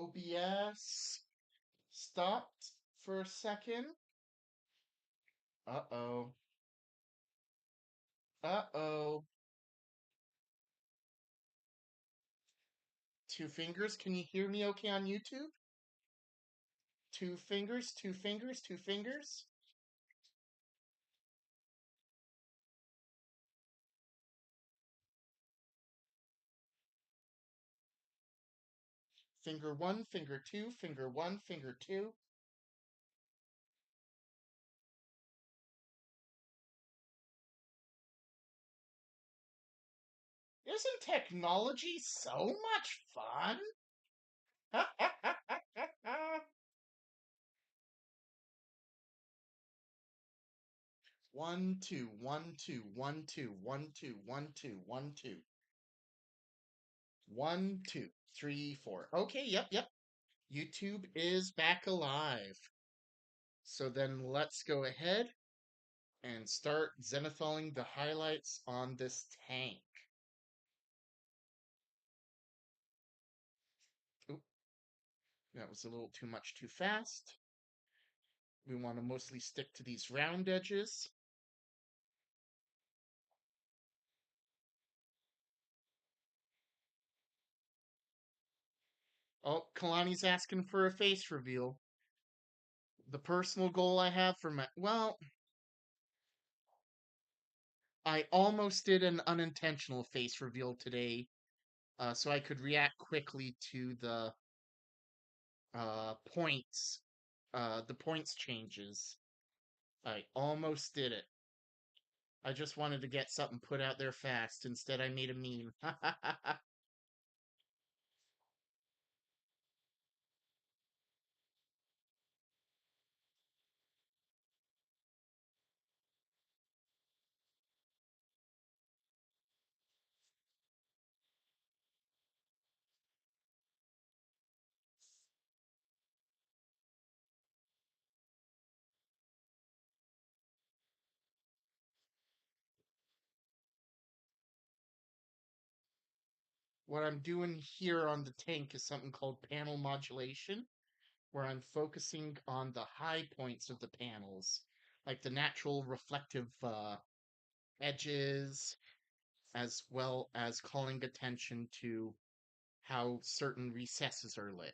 OBS stopped for a second. Uh-oh. Uh-oh. Two fingers, can you hear me okay on YouTube? Two fingers, two fingers, two fingers. Finger one, finger two, finger one, finger two. Isn't technology so much fun? One, two, one, two, one, two, one, two, one, two, one, two. 1, 2, 3, 4. Okay, yep. YouTube is back alive. So then let's go ahead and start zenithaling the highlights on this tank. Oop, that was a little too much too fast. We want to mostly stick to these round edges. Oh, Kalani's asking for a face reveal. The personal goal I have for my... Well, I almost did an unintentional face reveal today, so I could react quickly to points, the points changes. I almost did it. I just wanted to get something put out there fast. Instead, I made a meme. What I'm doing here on the tank is something called panel modulation, where I'm focusing on the high points of the panels, like the natural reflective edges, as well as calling attention to how certain recesses are lit.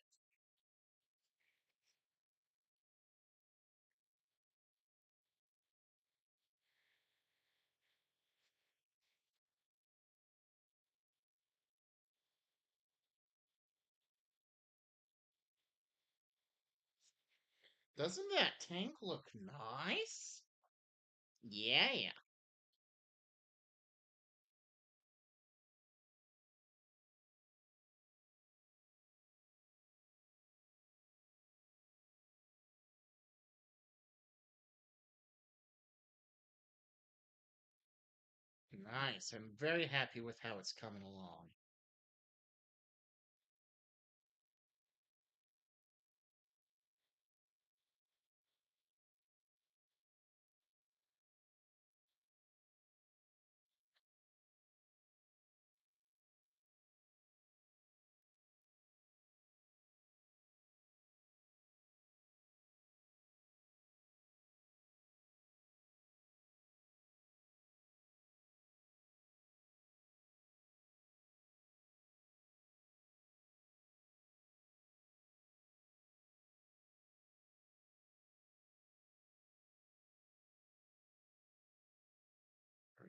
Doesn't that tank look nice? Yeah. Nice. I'm very happy with how it's coming along.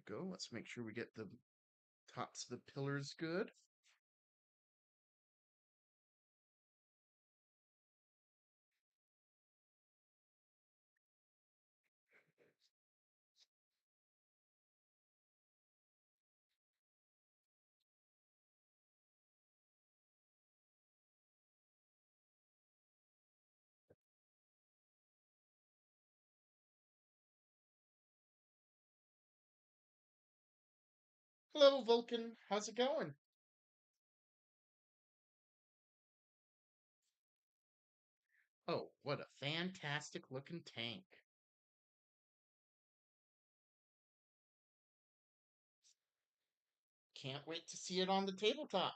There we go. Let's make sure we get the tops of the pillars good. Hello, Vulcan. How's it going? Oh, what a fantastic looking tank. Can't wait to see it on the tabletop.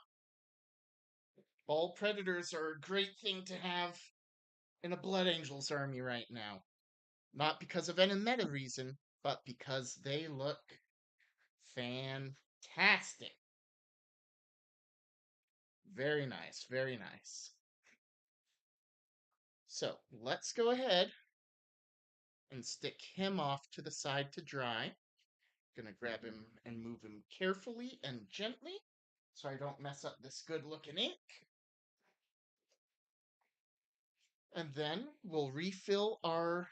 All predators are a great thing to have in a Blood Angels army right now. Not because of any meta reason, but because they look fantastic. Very nice, very nice. So let's go ahead and stick him off to the side to dry. Gonna grab him and move him carefully and gently so I don't mess up this good looking ink. And then we'll refill our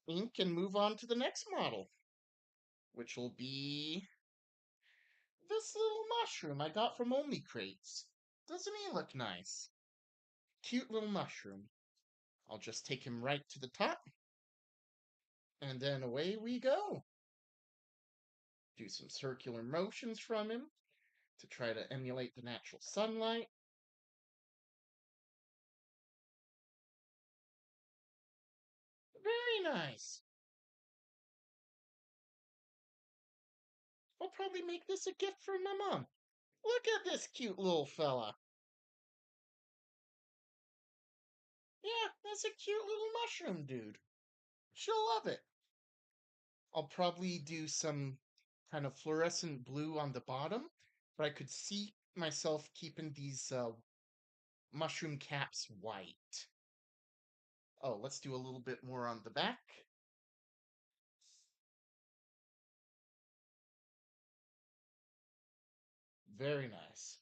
ink and move on to the next model, which will be this little mushroom I got from Only Crates. Doesn't he look nice? Cute little mushroom. I'll just take him right to the top, and then away we go. Do some circular motions from him to try to emulate the natural sunlight. Very nice. I'll probably make this a gift for my mom. Look at this cute little fella. Yeah, that's a cute little mushroom dude. She'll love it. I'll probably do some kind of fluorescent blue on the bottom, but I could see myself keeping these mushroom caps white. Oh, let's do a little bit more on the back. Very nice.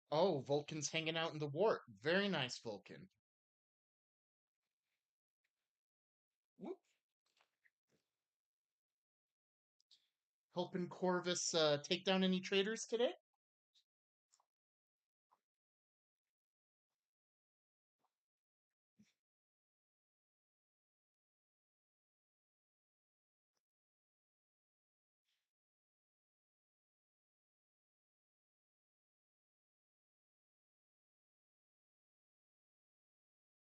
Oh, Vulcan's hanging out in the wart. Very nice, Vulcan. Whoop. Helping Corvus take down any traitors today?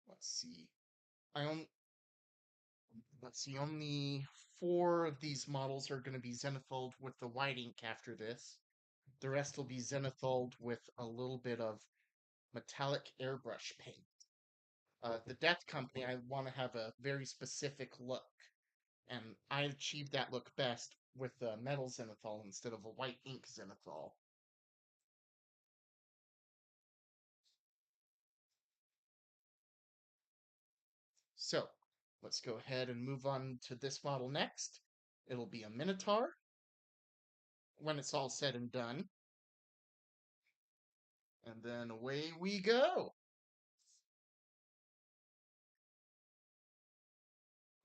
Let's see. I only Let's see. Only four of these models are going to be Zenithal with the white ink after this. The rest will be Zenithal with a little bit of metallic airbrush paint. The Death Company, I want to have a very specific look, and I achieved that look best with the metal Zenithal instead of a white ink Zenithal. So, let's go ahead and move on to this model next. It'll be a Minotaur when it's all said and done. And then away we go.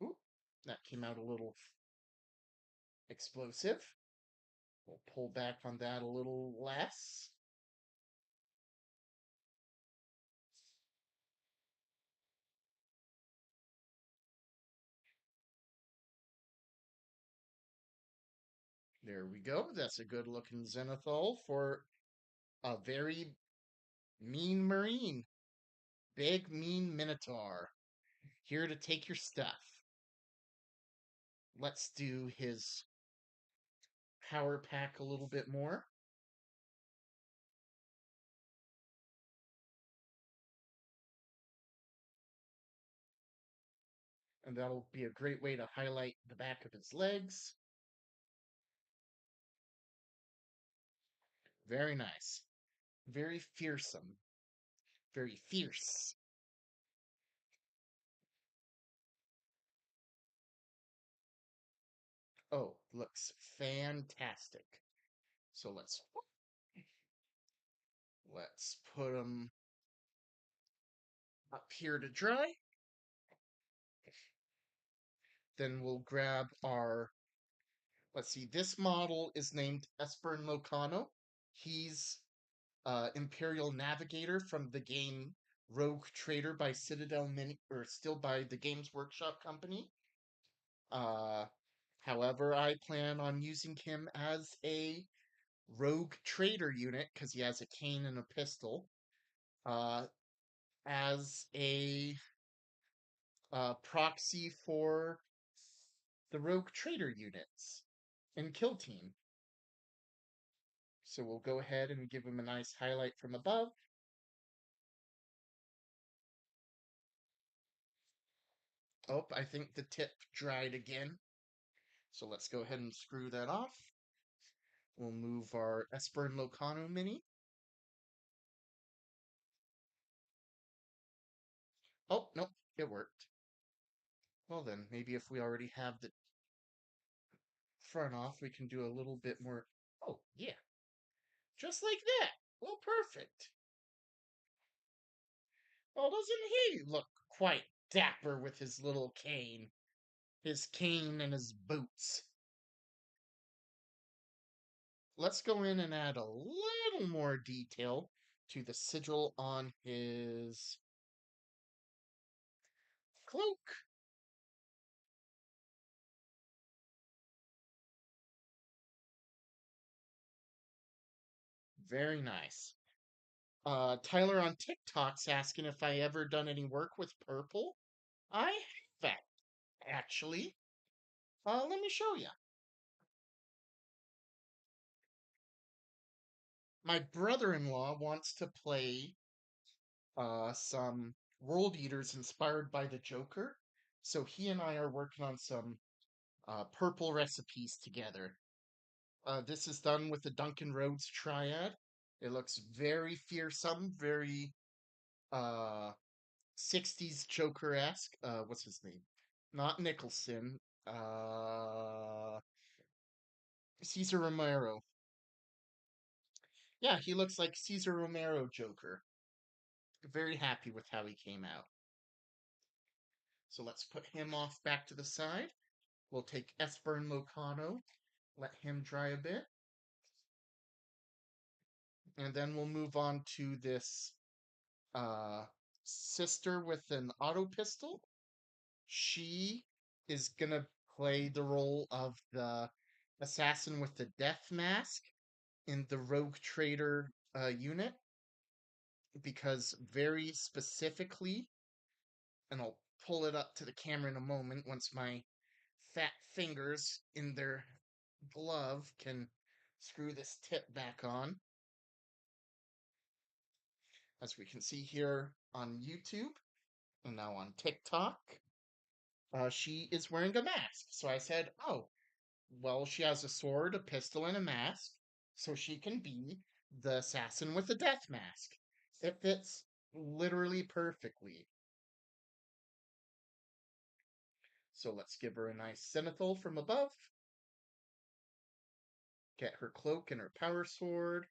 Ooh, that came out a little explosive. We'll pull back on that a little less. There we go. That's a good looking Zenithal for a very mean Marine. Big, mean Minotaur. Here to take your stuff. Let's do his power pack a little bit more. And that'll be a great way to highlight the back of his legs. Very nice. Very fearsome. Very fierce. Oh, looks fantastic. So let's put him up here to dry. Then we'll grab our, let's see, this model is named Espern Locano. He's Imperial Navigator from the game Rogue Trader by Citadel Mini, or still by the Games Workshop Company. Uh, However, I plan on using him as a Rogue Trader unit because he has a cane and a pistol. Uh, as a proxy for the Rogue Trader units in Kill Team. So we'll go ahead and give him a nice highlight from above. Oh, I think the tip dried again. So let's go ahead and screw that off. We'll move our Esper and Locano mini. Oh, nope, it worked. Well then, maybe if we already have the front off, we can do a little bit more. Oh, yeah, just like that. Well, perfect. Well, doesn't he look quite dapper with his little cane? His cane and his boots. Let's go in and add a little more detail to the sigil on his cloak. Very nice. Tyler on TikTok's asking if I ever done any work with purple. I have, actually. Let me show you. My brother-in-law wants to play some World Eaters inspired by the Joker. So he and I are working on some purple recipes together. This is done with the Duncan Rhodes triad. It looks very fearsome, very uh, 60s Joker esque. What's his name? Not Nicholson. Uh, Cesar Romero. Yeah, he looks like Cesar Romero Joker. Very happy with how he came out. So let's put him off back to the side. We'll take Esper and Locano, let him dry a bit, and then we'll move on to this uh, sister with an auto pistol. She is gonna play the role of the assassin with the death mask in the Rogue Trader unit, because very specifically, and I'll pull it up to the camera in a moment once my fat fingers in their glove can screw this tip back on. As we can see here on YouTube and now on TikTok, she is wearing a mask. So I said, oh, well, she has a sword, a pistol, and a mask, so she can be the assassin with the death mask. It fits literally perfectly. So let's give her a nice zenithal from above. Get her cloak and her power sword.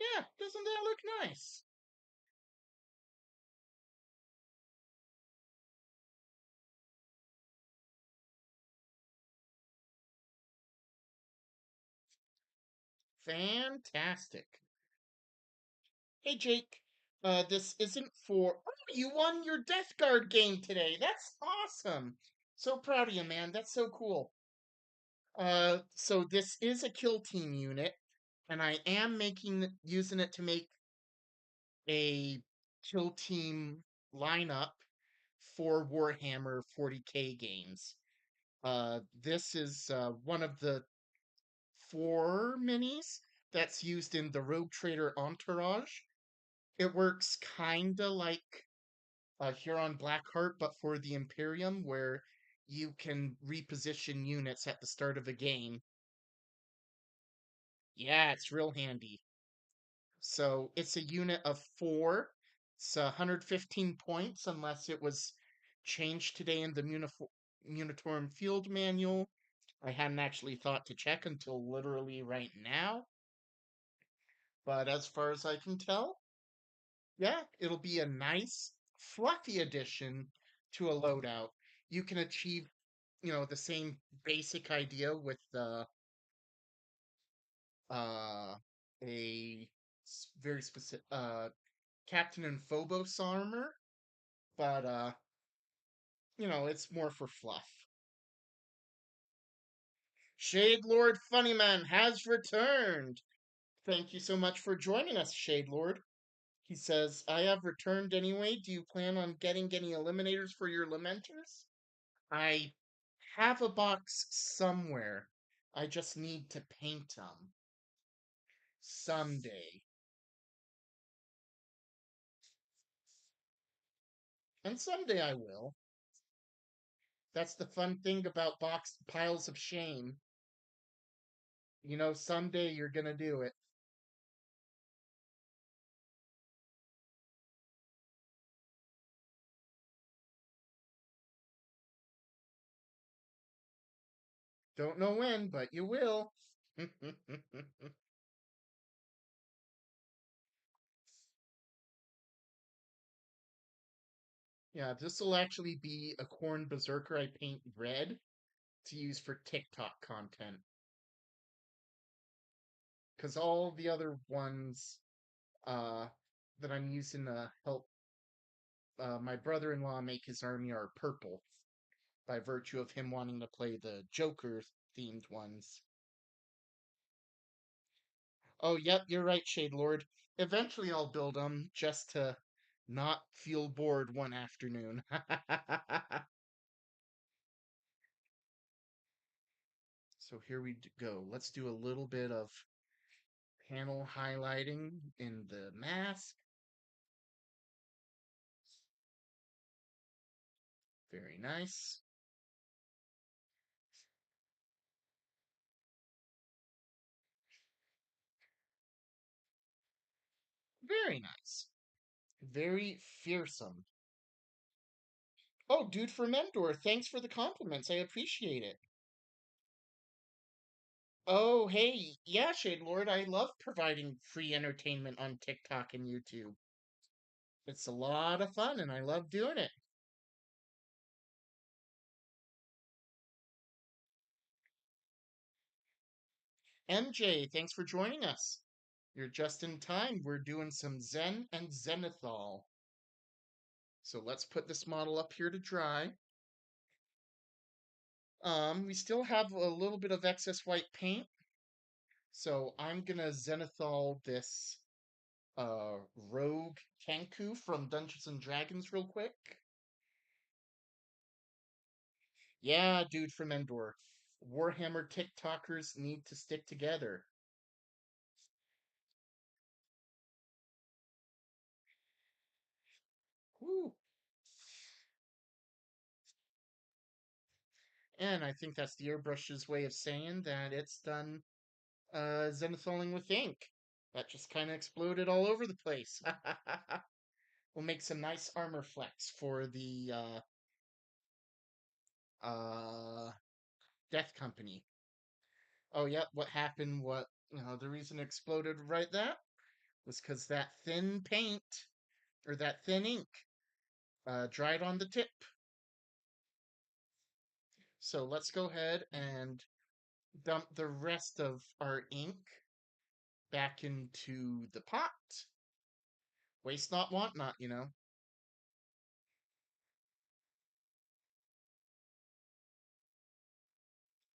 Yeah, doesn't that look nice? Fantastic. Hey, Jake. This isn't for. Oh, you won your Death Guard game today. That's awesome. So proud of you, man. That's so cool. So this is a kill team unit, and I am using it to make a kill team lineup for Warhammer 40K games. This is one of the 4 minis that's used in the Rogue Trader Entourage. It works kinda like Huron Blackheart, but for the Imperium, where you can reposition units at the start of a game. Yeah, it's real handy. So it's a unit of 4. It's 115 points unless it was changed today in the Munitorum Field Manual. I hadn't actually thought to check until literally right now. But as far as I can tell, yeah, it'll be a nice, fluffy addition to a loadout. You can achieve, the same basic idea with uh, a very specific Captain and Phobos armor, but it's more for fluff. Shade Lord Funnyman has returned. Thank you so much for joining us, Shade Lord. He says, I have returned anyway. Do you plan on getting any eliminators for your Lamenters? I have a box somewhere. I just need to paint them someday. And someday I will. That's the fun thing about box piles of shame. You know, someday you're gonna do it. Don't know when, but you will. Yeah, this will actually be a corn berserker I paint red to use for TikTok content. Because all the other ones uh, that I'm using to help my brother in law make his army are purple by virtue of him wanting to play the Joker themed ones. Oh, yep, you're right, Shade Lord. Eventually I'll build them just to not feel bored one afternoon. So here we go. Let's do a little bit of panel highlighting in the mask. Very nice. Very nice. Very fearsome. Oh, dude from Endor, thanks for the compliments. I appreciate it. Oh, hey, yeah, Shade Lord, I love providing free entertainment on TikTok and YouTube. It's a lot of fun and I love doing it. MJ, thanks for joining us. You're just in time. We're doing some Zen and Zenithal. So let's put this model up here to dry. We still have a little bit of excess white paint, so I'm gonna Zenithal this Rogue Kenku from Dungeons and Dragons real quick. Yeah, dude from Endor. Warhammer TikTokers need to stick together. Woo! And I think that's the airbrush's way of saying that it's done zenithaling with ink. That just kind of exploded all over the place. We'll make some nice armor flex for the Death Company. Oh, yep, what happened, the reason it exploded right there was because that thin paint, or that thin ink, dried on the tip. So let's go ahead and dump the rest of our ink back into the pot. Waste not, want not, you know.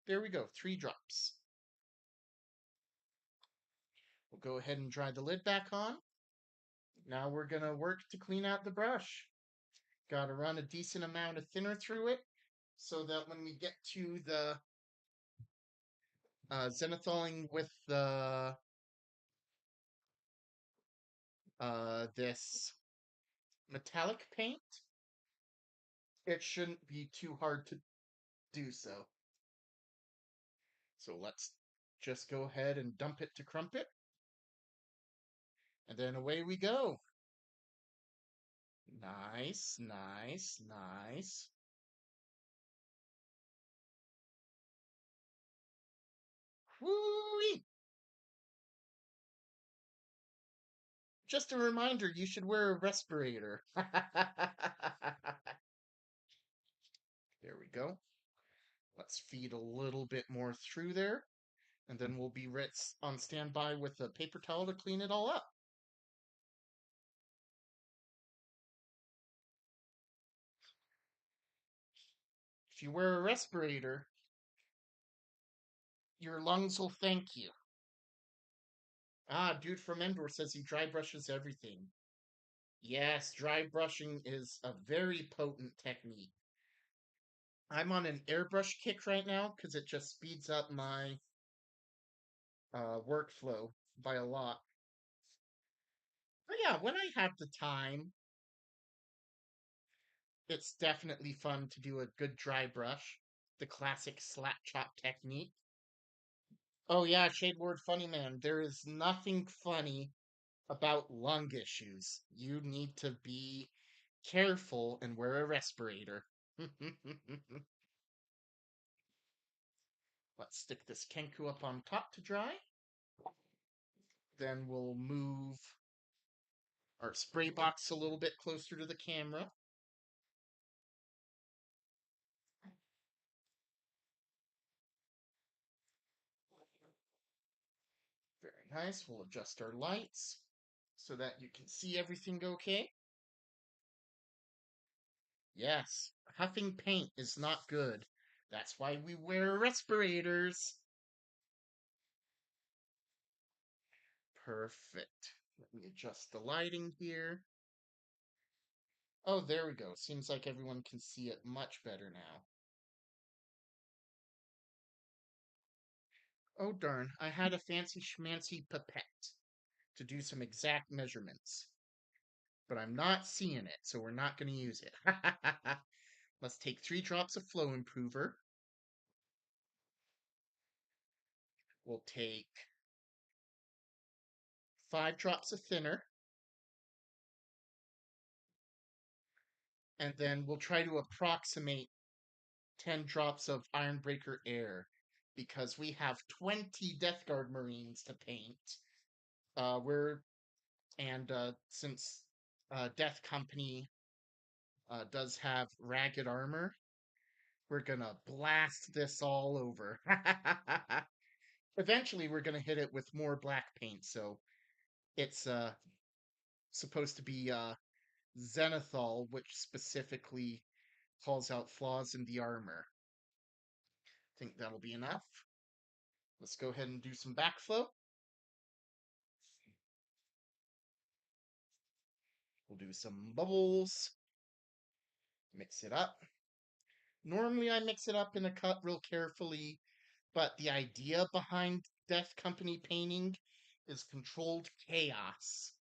There we go, 3 drops. We'll go ahead and dry the lid back on. Now we're going to work to clean out the brush. Got to run a decent amount of thinner through it so that when we get to the zenithaling with the this metallic paint, it shouldn't be too hard to do so. So let's just go ahead and dump it to Crumpet. And then away we go. Nice, nice, nice. Whoo! Just a reminder, you should wear a respirator. There we go. Let's feed a little bit more through there, and then we'll be on standby with a paper towel to clean it all up. If you wear a respirator, your lungs will thank you. Ah, dude from Endor says he dry brushes everything. Yes, dry brushing is a very potent technique. I'm on an airbrush kick right now because it just speeds up my workflow by a lot. But yeah, when I have the time, it's definitely fun to do a good dry brush, the classic slap chop technique. Oh yeah, Shadeward Funny Man, there is nothing funny about lung issues. You need to be careful and wear a respirator. Let's stick this Kenku up on top to dry. Then we'll move our spray box a little bit closer to the camera. Very nice. We'll adjust our lights so that you can see everything okay. Yes, huffing paint is not good. That's why we wear respirators. Perfect. Let me adjust the lighting here. Oh, there we go. Seems like everyone can see it much better now. Oh, darn. I had a fancy schmancy pipette to do some exact measurements, but I'm not seeing it, so we're not going to use it. Let's take 3 drops of flow improver. We'll take 5 drops of thinner, and then we'll try to approximate 10 drops of Ironbreaker air because we have 20 Death Guard Marines to paint. Since Death Company does have ragged armor, we're gonna blast this all over. Eventually, we're gonna hit it with more black paint, so it's supposed to be Zenithal, which specifically calls out flaws in the armor. I think that'll be enough. Let's go ahead and do some backflow. We'll do some bubbles. Mix it up. Normally, I mix it up in a cup real carefully, but the idea behind Death Company painting is controlled chaos.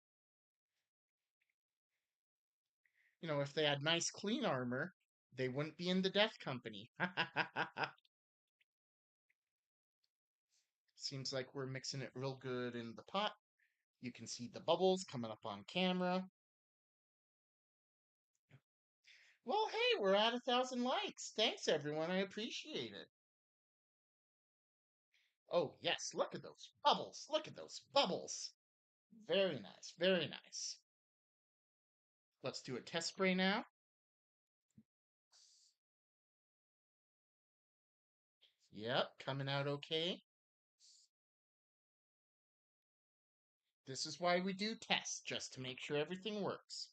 You know, if they had nice, clean armor, they wouldn't be in the Death Company. Seems like we're mixing it real good in the pot. You can see the bubbles coming up on camera. Well, hey, we're at 1,000 likes. Thanks, everyone. I appreciate it. Oh, yes, look at those bubbles. Look at those bubbles. Very nice, very nice. Let's do a test spray now. Yep, coming out okay. This is why we do tests, just to make sure everything works.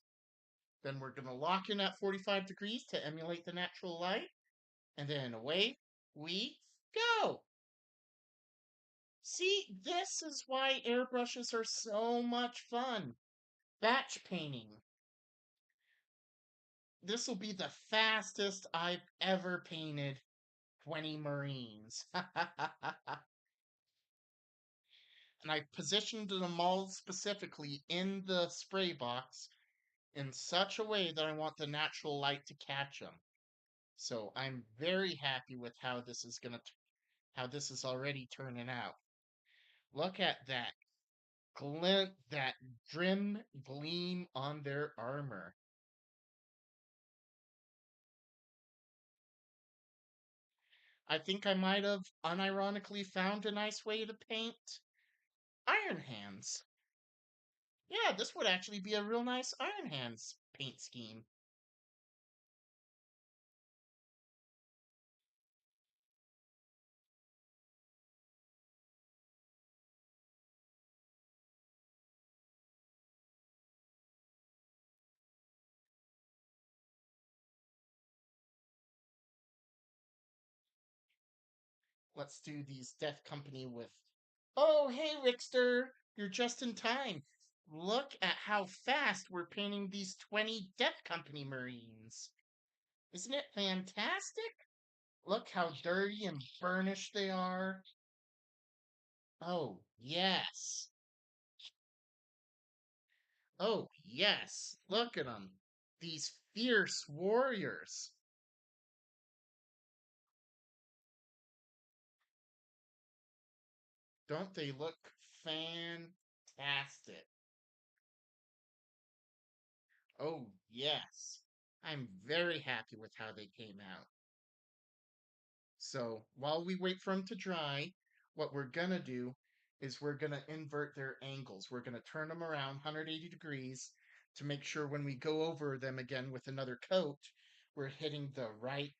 Then we're going to lock in at 45 degrees to emulate the natural light. And then away we go. See, this is why airbrushes are so much fun. Batch painting. This will be the fastest I've ever painted 20 Marines. And I positioned them all specifically in the spray box in such a way that I want the natural light to catch them. So I'm very happy with how how this is already turning out. Look at that glint, that trim gleam on their armor. I think I might have unironically found a nice way to paint Iron Hands. Yeah, this would actually be a real nice Iron Hands paint scheme. Let's do these Death Company with. Oh, hey, Rickster! You're just in time. Look at how fast we're painting these 20 Death Company Marines. Isn't it fantastic? Look how dirty and burnished they are. Oh, yes. Oh, yes. Look at them. These fierce warriors. Don't they look fantastic? Oh, yes. I'm very happy with how they came out. So while we wait for them to dry, what we're gonna do is we're gonna invert their angles. We're gonna turn them around 180 degrees to make sure when we go over them again with another coat, we're hitting the right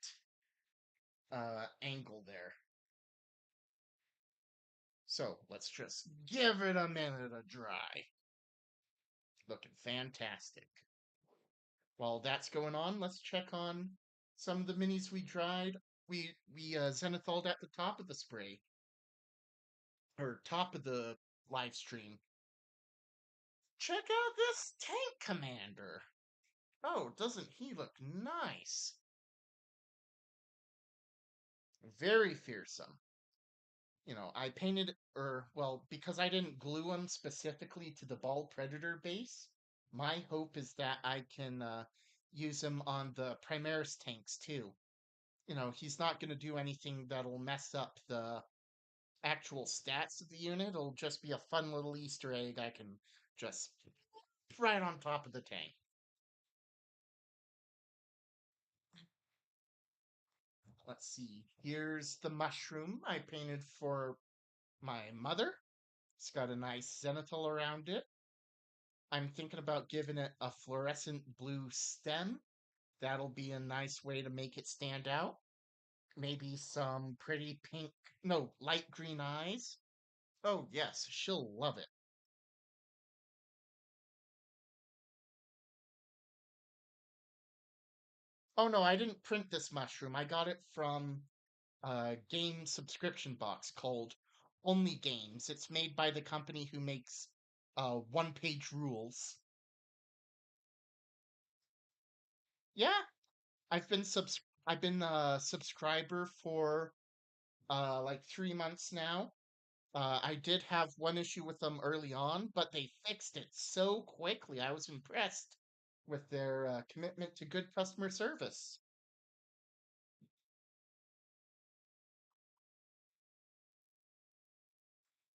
angle there. So let's just give it a minute to dry. Looking fantastic. While that's going on, let's check on some of the minis we dried. We zenithaled at the top of the spray or top of the live stream. Check out this tank commander. Oh, doesn't he look nice? Very fearsome. I painted, or, well, because I didn't glue him specifically to the ball predator base, my hope is that I can use him on the Primaris tanks too. He's not going to do anything that'll mess up the actual stats of the unit. It'll just be a fun little Easter egg I can just right on top of the tank. Let's see. Here's the mushroom I painted for my mother. It's got a nice zenithal around it. I'm thinking about giving it a fluorescent blue stem. That'll be a nice way to make it stand out. Maybe some pretty pink, no, light green eyes. Oh, yes, she'll love it. Oh, no, I didn't print this mushroom. I got it from a game subscription box called Only Games. It's made by the company who makes one-page rules. Yeah, I've been a subscriber for like 3 months now. I did have one issue with them early on, but they fixed it so quickly. I was impressed with their commitment to good customer service.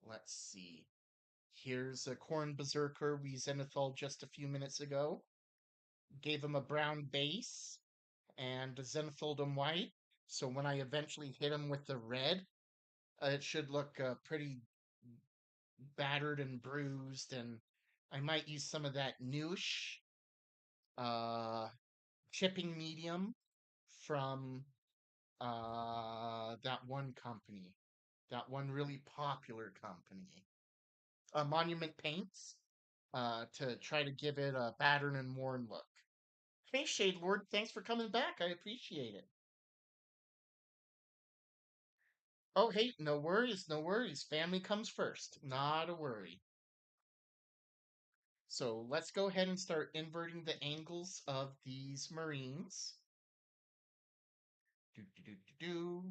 Let's see. Here's a corn berserker we zenithal just a few minutes ago. Gave him a brown base and zenithaled him white. So when I eventually hit him with the red, it should look pretty battered and bruised. And I might use some of that noosh uh, chipping medium from that one company, that one really popular company, Monument Paints, to try to give it a battered and worn look. Hey, Shade Lord, thanks for coming back. I appreciate it. Oh, hey, no worries, no worries. Family comes first. Not a worry. So let's go ahead and start inverting the angles of these Marines. Do, do, do, do, do.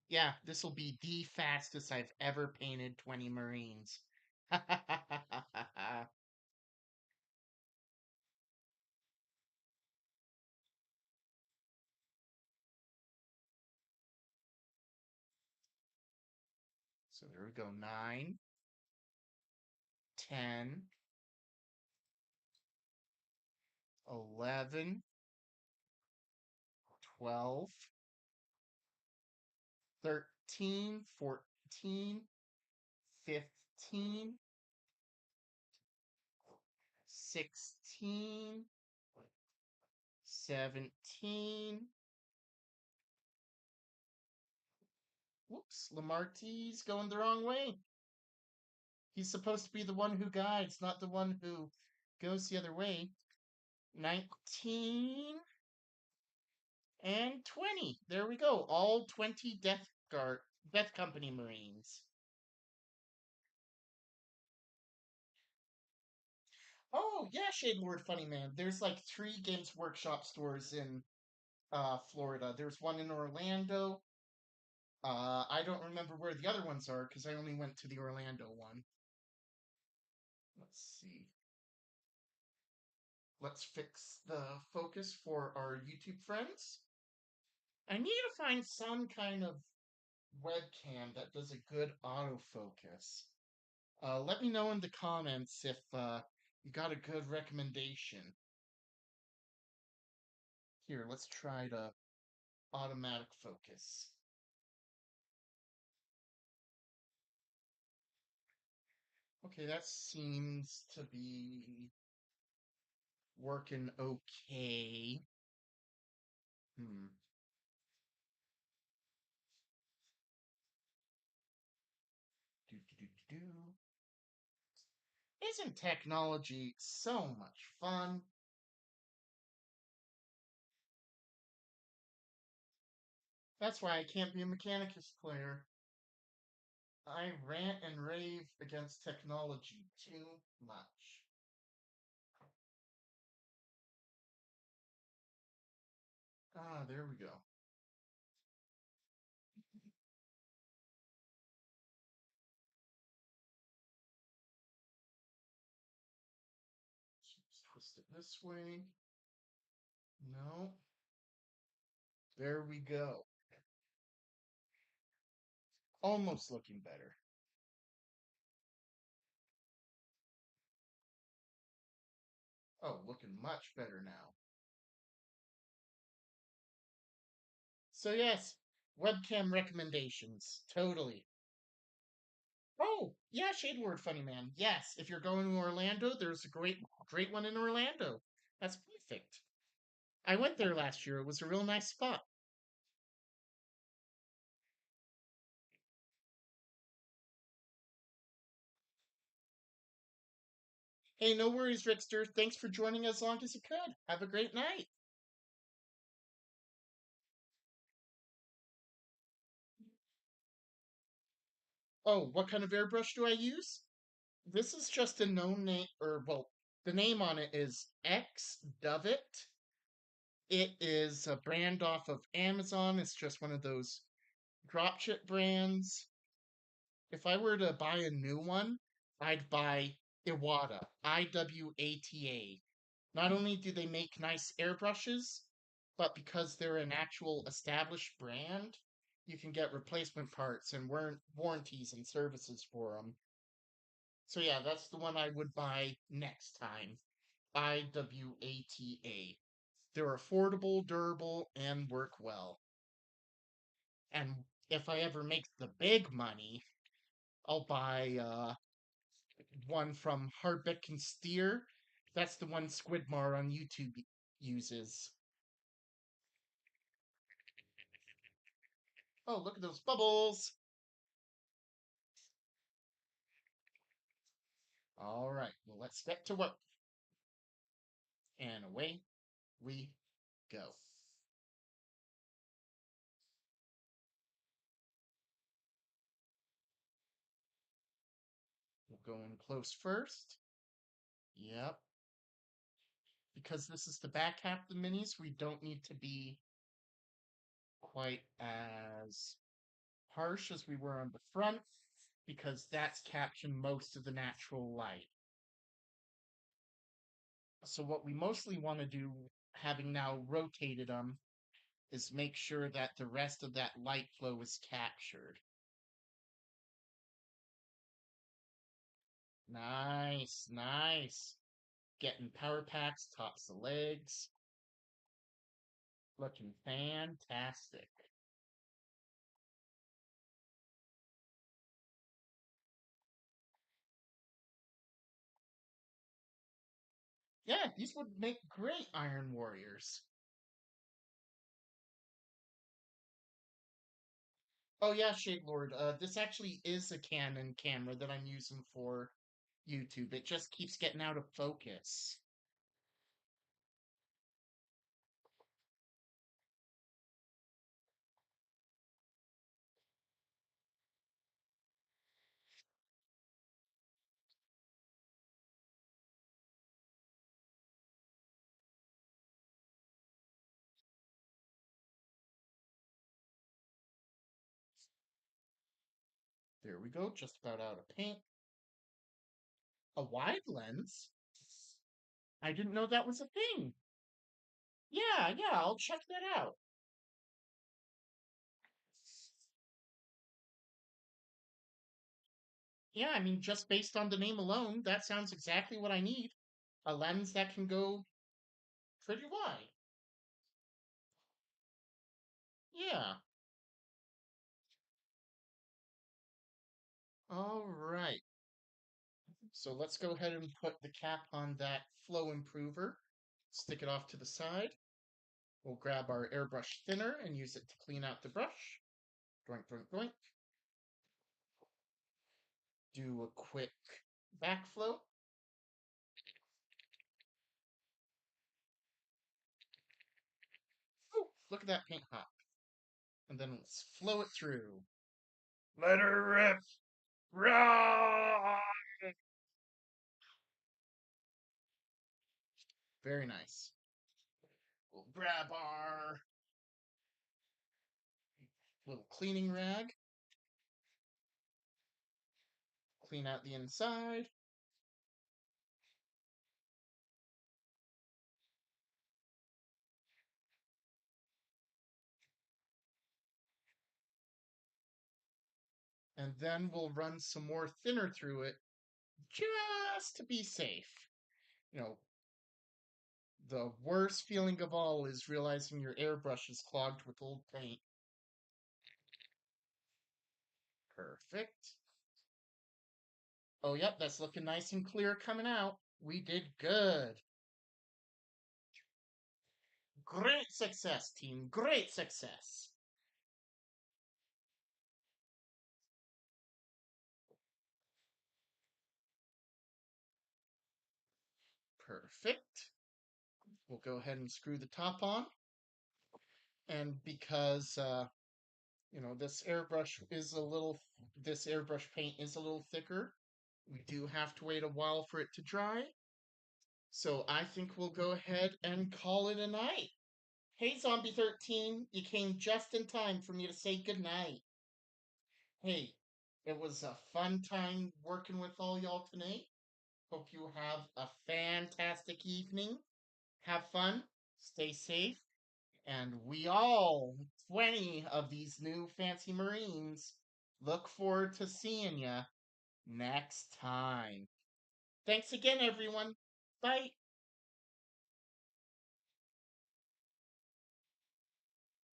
Yeah, this will be the fastest I've ever painted 20 Marines. So there we go. 9, 10, 11, 12, 13, 14, 15, 16, 17. Whoops, Lamarty's going the wrong way. He's supposed to be the one who guides, not the one who goes the other way. 19 and 20. There we go. All 20 Death Company Marines. Oh, yeah, Shade Lord Funny Man. There's like 3 Games Workshop stores in Florida. There's one in Orlando. I don't remember where the other ones are because I only went to the Orlando one. Let's see. Let's fix the focus for our YouTube friends. I need to find some kind of webcam that does a good autofocus. Let me know in the comments if you got a good recommendation. Here, let's try to automatic focus. Okay, that seems to be working okay. Hmm. Do, do, do, do, do. Isn't technology so much fun? That's why I can't be a Mechanicus player. I rant and rave against technology too much. Ah, there we go. Let's twist it this way. No. There we go. Almost looking better. Oh, looking much better now. So yes, webcam recommendations. Totally. Oh, yeah, Shade Word Funny Man. Yes, if you're going to Orlando, there's a great one in Orlando. That's perfect. I went there last year. It was a real nice spot. Hey, no worries, Rickster. Thanks for joining as long as you could. Have a great night. Oh, what kind of airbrush do I use? This is just a known name, or well, the name on it is X Dovit. It is a brand off of Amazon. It's just one of those dropship brands. If I were to buy a new one, I'd buy Iwata, Iwata. Not only do they make nice airbrushes, but because they're an actual established brand, you can get replacement parts and warranties and services for them. So yeah, that's the one I would buy next time. Iwata. They're affordable, durable, and work well. And if I ever make the big money, I'll buy one from Hardbeck and Steer. That's the one Squidmar on YouTube uses. Oh, look at those bubbles! All right, well, let's get to work. And away we go. We'll go in close first. Yep. Because this is the back half of the minis, we don't need to be quite as harsh as we were on the front, because that's capturing most of the natural light. So what we mostly want to do, having now rotated them, is make sure that the rest of that light flow is captured. Nice, nice. Getting power packs, tops the legs. Looking fantastic. Yeah, these would make great Iron Warriors. Oh yeah, Shade Lord. This actually is a Canon camera that I'm using for YouTube. It just keeps getting out of focus. There we go, just about out of paint. A wide lens? I didn't know that was a thing. Yeah, I'll check that out. Yeah, I mean, just based on the name alone, that sounds exactly what I need. A lens that can go pretty wide. Yeah. All right. So let's go ahead and put the cap on that flow improver. Stick it off to the side. We'll grab our airbrush thinner and use it to clean out the brush. Doink, doink, doink. Do a quick backflow. Oh, look at that paint hop. And then let's flow it through. Let her rip! Rah! Very nice. We'll grab our little cleaning rag, clean out the inside, and then we'll run some more thinner through it just to be safe. You know, the worst feeling of all is realizing your airbrush is clogged with old paint. Perfect. Oh, yep, that's looking nice and clear coming out. We did good. Great success, team. Great success. Perfect. We'll go ahead and screw the top on. And because, this airbrush paint is a little thicker, we do have to wait a while for it to dry. So I think we'll go ahead and call it a night. Hey, Zombie 13, you came just in time for me to say goodnight. Hey, it was a fun time working with all y'all tonight. Hope you have a fantastic evening. Have fun, stay safe, and we all, 20 of these new fancy Marines, look forward to seeing ya next time. Thanks again, everyone. Bye.